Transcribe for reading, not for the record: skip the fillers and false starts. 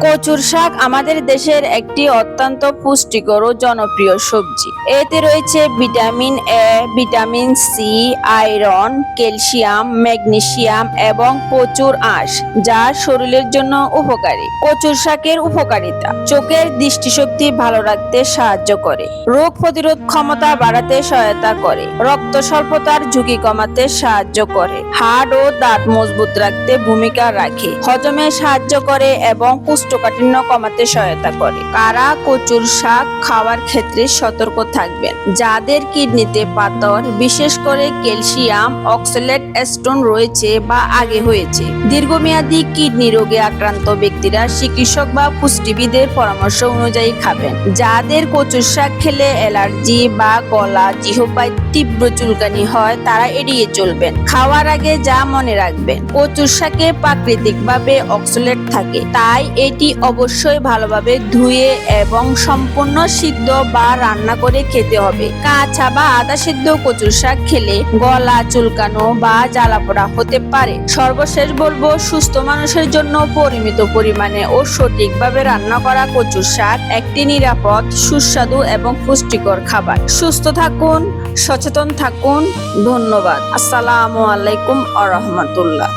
কচুর শাক আমাদের দেশের একটি অত্যন্ত পুষ্টিকর ও জনপ্রিয় সবজি। এতে রয়েছে vitamin A, vitamin C, iron, calcium, magnesium এবং প্রচুর আঁশ, যা শরীরের জন্য উপকারী। কচুর শাকের উপকারিতা: চোখের দৃষ্টিশক্তি ভালো রাখতে সাহায্য করে, রোগ প্রতিরোধ ক্ষমতা বাড়াতে সহায়তা করে, রক্ত স্বল্পতার ঝুঁকি কমাতে সাহায্য করে, হাড় ও দাঁত মজবুত রাখতে ভূমিকা রাখে, হজমে সাহায্য করে এবং কোষ্ঠকাঠিন্য কমাতে সহায়তা করে। কারা কচুর শাক খাওয়ার ক্ষেত্রে সতর্ক থাকবেন? যাদের কিডনিতে পাথর, বিশেষ করে ক্যালসিয়াম অক্সালেট স্টোন রয়েছে বা আগে হয়েছে, দীর্ঘমেয়াদী কিডনি রোগে আক্রান্ত ব্যক্তিরা চিকিৎসক বা পুষ্টিবিদের পরামর্শ অনুযায়ী খাবেন। যাদের কচুর শাক খেলে অ্যালার্জি বা গলা জিহ্বায় তীব্র চুলকানি হয়, তারা এড়িয়ে চলবেন। খাওয়ার আগে যা মনে রাখবেন: কচুর শাকে প্রাকৃতিকভাবে অক্সালেট থাকে, তাই এটি অবশ্যই ভালোভাবে ধুয়ে এবং সম্পূর্ণ সিদ্ধ বা রান্না করে খেতে হবে। কাঁচা বা আধা সিদ্ধ কচুর শাক খেলে গলা চুলকানো বা জ্বালাপোড়া হতে পারে। সর্বশেষ বলবো, সুস্থ মানুষের জন্য পরিমিত পরিমাণে ও সঠিকভাবে রান্না করা কচুর শাক একটি নিরাপদ, সুস্বাদু এবং পুষ্টিকর খাবার। সুস্থ থাকুন, সচেতন থাকুন। ধন্যবাদ। আসসালামু আলাইকুম ওয়া রাহমাতুল্লাহ।